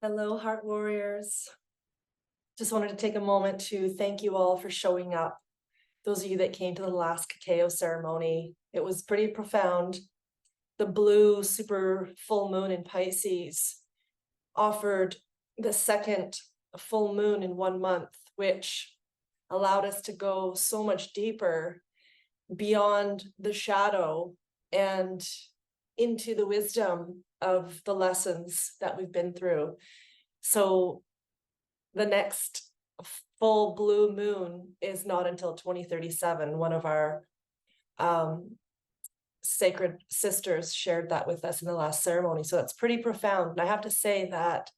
Hello, Heart Warriors. Just wanted to take a moment to thank you all for showing up. Those of you that came to the last cacao ceremony, it was pretty profound. The blue super full moon in Pisces offered the second full moon in 1 month, which allowed us to go so much deeper beyond the shadow and into the wisdom of the lessons that we've been through. So the next full blue moon is not until 2037. One of our sacred sisters shared that with us in the last ceremony. So that's pretty profound. And I have to say that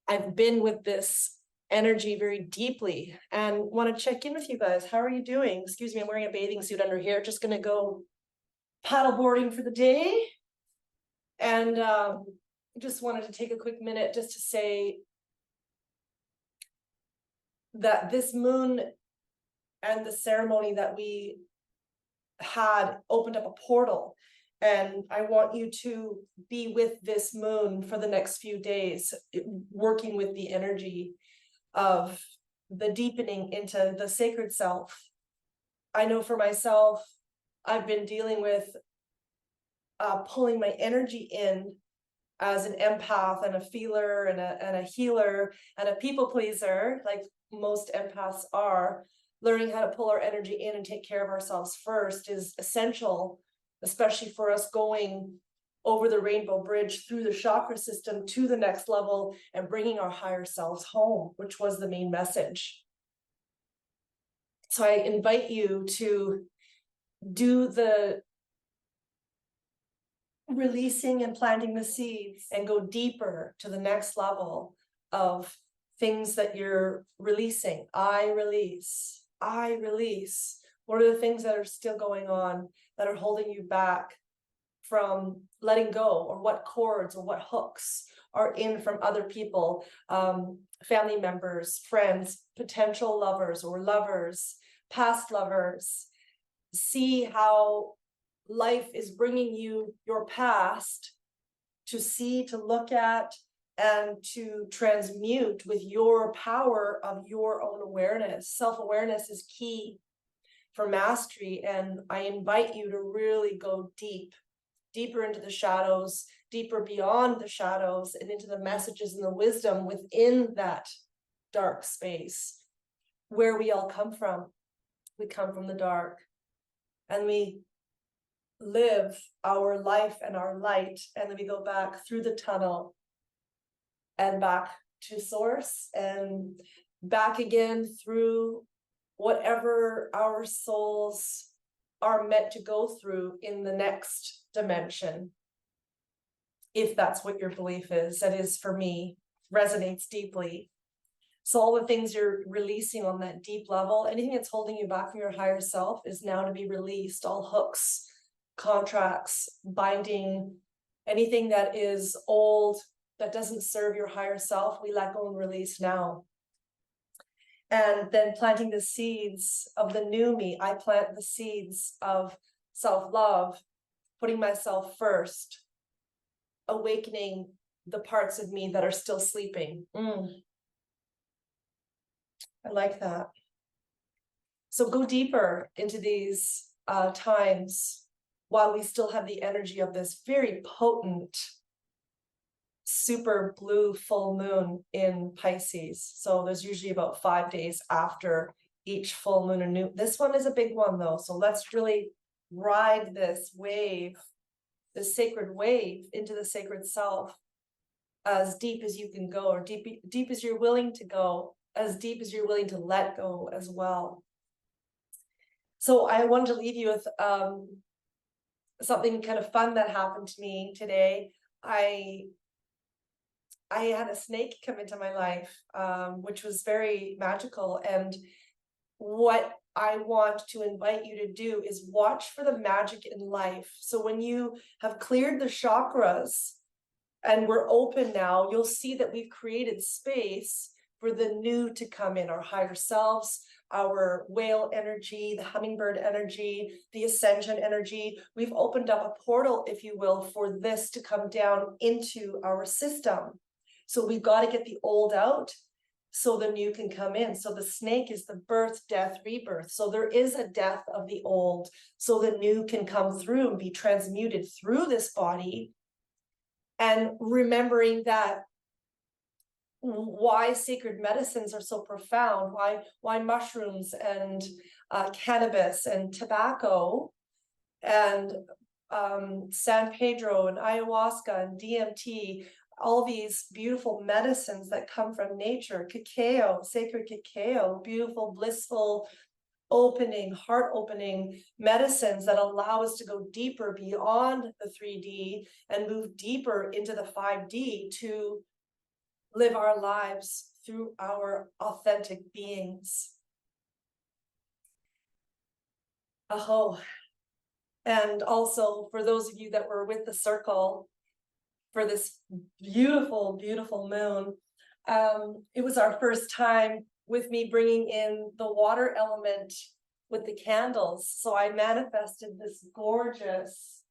I've been with this energy very deeply and want to check in with you guys. How are you doing? Excuse me, I'm wearing a bathing suit under here. Just going to go paddleboarding for the day. And just wanted to take a quick minute just to say that this moon and the ceremony that we had opened up a portal, and I want you to be with this moon for the next few days, working with the energy of the deepening into the sacred self. I know for myself, I've been dealing with pulling my energy in as an empath and a feeler and a healer and a people pleaser, like most empaths are. Learning how to pull our energy in and take care of ourselves first is essential, especially for us going over the rainbow bridge through the chakra system to the next level and bringing our higher selves home, which was the main message. So I invite you to do the releasing and planting the seeds and go deeper to the next level of things that you're releasing. I release. What are the things that are still going on that are holding you back from letting go, or what cords or what hooks are in from other people, family members, friends, potential lovers or lovers, past lovers. See how life is bringing you your past to see, to look at, and to transmute with your power of your own awareness. Self-awareness is key for mastery, and I invite you to really go deeper into the shadows, deeper beyond the shadows, and into the messages and the wisdom within that dark space where we all come from. We come from the dark, and we live our life and our light, and then we go back through the tunnel and back to source and back again through whatever our souls are meant to go through in the next dimension. If that's what your belief is, that is, for me, resonates deeply. So all the things you're releasing on that deep level, anything that's holding you back from your higher self is now to be released. All hooks, contracts, binding, anything that is old, that doesn't serve your higher self, we let go and release now. And then planting the seeds of the new me. I plant the seeds of self-love, putting myself first, awakening the parts of me that are still sleeping. I like that. So go deeper into these times while we still have the energy of this very potent super blue full moon in Pisces. So there's usually about 5 days after each full moon and new. This one is a big one though. So let's really ride this wave, this sacred wave into the sacred self as deep as you can go, or deep as you're willing to go, as deep as you're willing to let go as well. So I wanted to leave you with something kind of fun that happened to me today. I had a snake come into my life, which was very magical. And what I want to invite you to do is watch for the magic in life. So when you have cleared the chakras and we're open now, you'll see that we've created space for the new to come in, our higher selves, our whale energy, the hummingbird energy, the ascension energy. We've opened up a portal, if you will, for this to come down into our system. So we've got to get the old out so the new can come in. So the snake is the birth, death, rebirth. So there is a death of the old, so the new can come through and be transmuted through this body. And remembering that why sacred medicines are so profound, why mushrooms and cannabis and tobacco and San Pedro and ayahuasca and DMT, all these beautiful medicines that come from nature, cacao, sacred cacao, beautiful, blissful, opening, heart opening medicines that allow us to go deeper beyond the 3D and move deeper into the 5D to live our lives through our authentic beings. Aho. And also for those of you that were with the circle for this beautiful, beautiful moon, it was our first time with me bringing in the water element with the candles. So I manifested this gorgeous,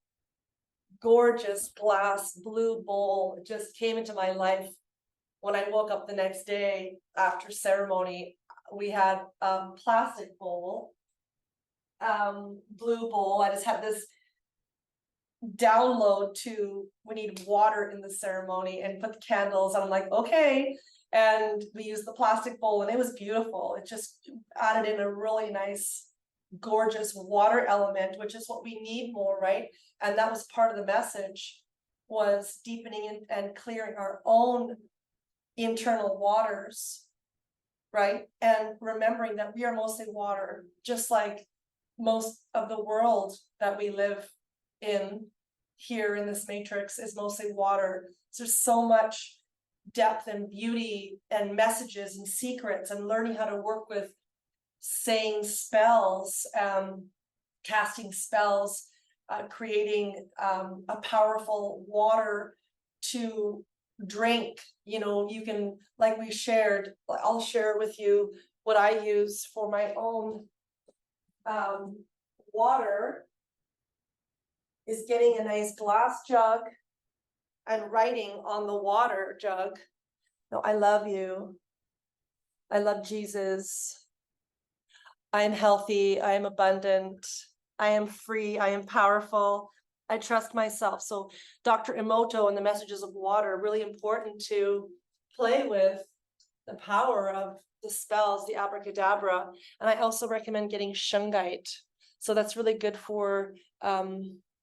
gorgeous glass blue bowl. It just came into my life when I woke up the next day after ceremony. We had a plastic bowl, blue bowl. I just had this download to, we need water in the ceremony, and put the candles, and I'm like, okay. And we used the plastic bowl, and it was beautiful. It just added in a really nice, gorgeous water element, which is what we need more, right? And that was part of the message, was deepening and clearing our own internal waters, right? And remembering that we are mostly water, just like most of the world that we live in here in this matrix is mostly water. So there's so much depth and beauty and messages and secrets, and learning how to work with saying spells, casting spells, creating a powerful water to drink. You know, you can, like we shared, I'll share with you what I use for my own water, is getting a nice glass jug and writing on the water jug, no, I love you. I love Jesus. I am healthy. I am abundant. I am free. I am powerful. I trust myself. So Dr. Emoto and the messages of water are really important to play with the power of the spells, the abracadabra. And I also recommend getting shungite. So that's really good for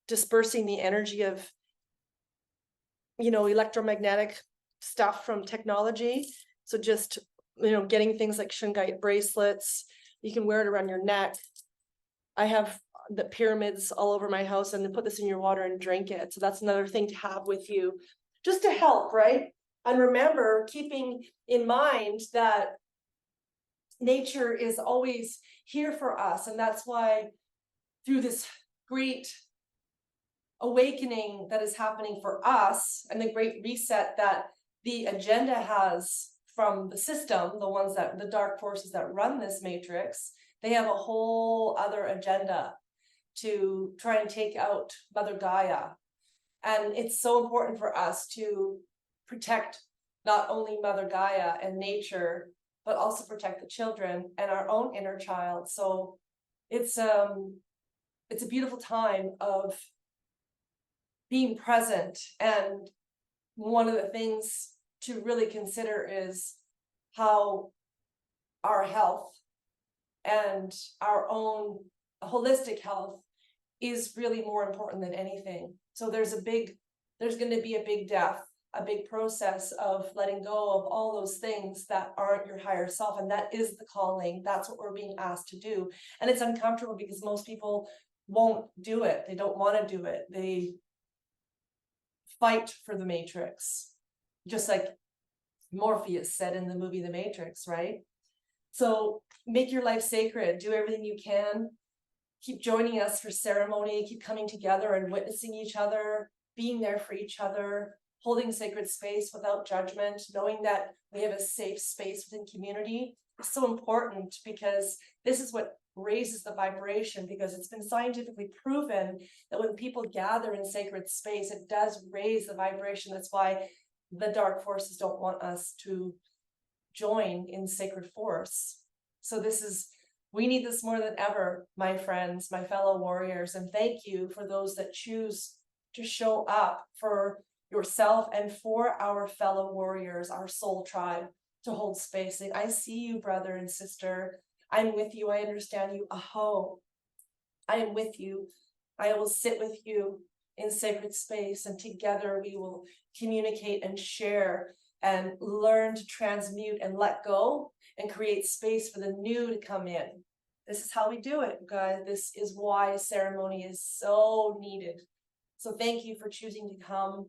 dispersing the energy of, you know, electromagnetic stuff from technology. So just, you know, getting things like shungite bracelets, you can wear it around your neck. I have the pyramids all over my house, and then put this in your water and drink it. So that's another thing to have with you, just to help, right? And remember, keeping in mind that nature is always here for us. And that's why through this great awakening that is happening for us, and the great reset that the agenda has from the system, the ones that, the dark forces that run this matrix, they have a whole other agenda to try and take out Mother Gaia. And it's so important for us to protect not only Mother Gaia and nature, but also protect the children and our own inner child. So it's a beautiful time of being present. And one of the things to really consider is how our health and our own holistic health is really more important than anything. So there's going to be a big death, a big process of letting go of all those things that aren't your higher self. And that is the calling. That's what we're being asked to do. And it's uncomfortable because most people won't do it. They don't want to do it. They fight for the matrix, just like Morpheus said in the movie The Matrix, right? So make your life sacred, do everything you can, keep joining us for ceremony, keep coming together and witnessing each other, being there for each other, holding sacred space without judgment, knowing that we have a safe space within community is so important, because this is what raises the vibration, because it's been scientifically proven that when people gather in sacred space, it does raise the vibration. That's why the dark forces don't want us to join in sacred force. So we need this more than ever, my friends, my fellow warriors. And thank you for those that choose to show up for yourself and for our fellow warriors, our soul tribe, to hold space. And I see you, brother and sister. I'm with you. I understand you. Aho. I am with you. I will sit with you in sacred space, and together we will communicate and share and learn to transmute and let go and create space for the new to come in. This is how we do it, guys. This is why ceremony is so needed. So thank you for choosing to come,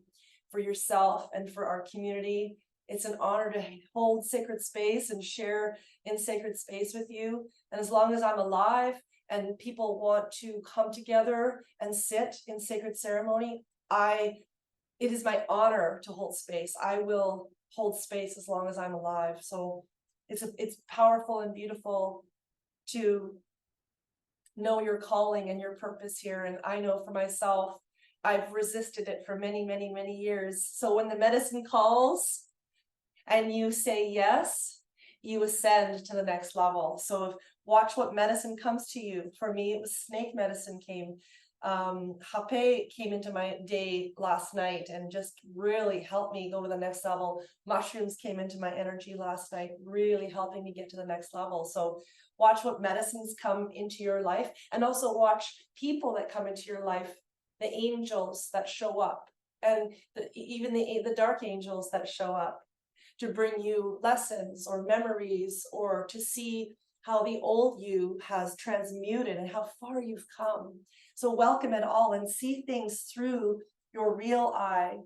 for yourself and for our community. It's an honor to hold sacred space and share in sacred space with you. And as long as I'm alive and people want to come together and sit in sacred ceremony, it is my honor to hold space. I will hold space as long as I'm alive. So it's powerful and beautiful to know your calling and your purpose here. And I know for myself, I've resisted it for many, many, many years. So when the medicine calls and you say yes, you ascend to the next level. So watch what medicine comes to you. For me, it was snake medicine came. Hape came into my day last night and just really helped me go to the next level. Mushrooms came into my energy last night, really helping me get to the next level. So watch what medicines come into your life, and also watch people that come into your life, the angels that show up, and even the dark angels that show up to bring you lessons or memories, or to see how the old you has transmuted and how far you've come. So welcome it all and see things through your real eye,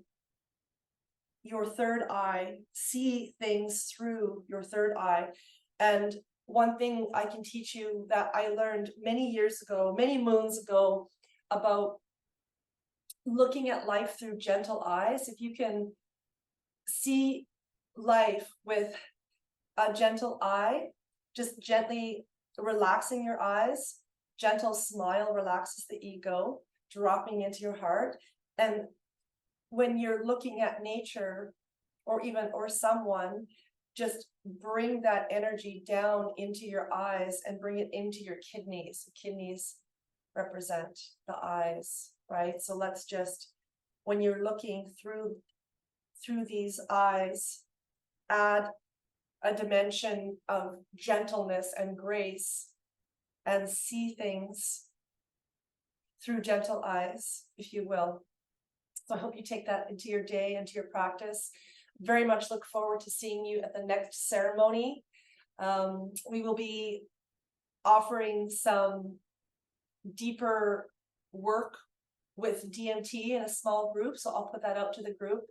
your third eye. See things through your third eye. And one thing I can teach you that I learned many years ago, many moons ago, about looking at life through gentle eyes. If you can see life with a gentle eye, just gently relaxing your eyes, gentle smile relaxes the ego, dropping into your heart. And when you're looking at nature or someone, just bring that energy down into your eyes and bring it into your kidneys. The kidneys represent the eyes, right? So let's just, when you're looking through these eyes, add a dimension of gentleness and grace, and see things through gentle eyes, if you will. So I hope you take that into your day, into your practice. Very much look forward to seeing you at the next ceremony. We will be offering some deeper work with DMT in a small group. So I'll put that out to the group,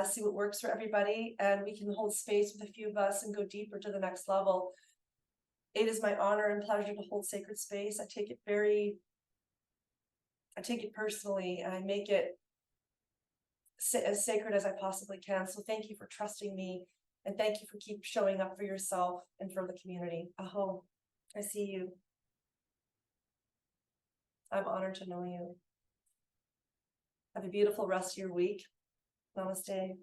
see what works for everybody, and we can hold space with a few of us and go deeper to the next level. It is my honor and pleasure to hold sacred space. I take it personally, and I make it as sacred as I possibly can. So thank you for trusting me, and thank you for keep showing up for yourself and for the community. Aho, I see you. I'm honored to know you. Have a beautiful rest of your week. Namaste.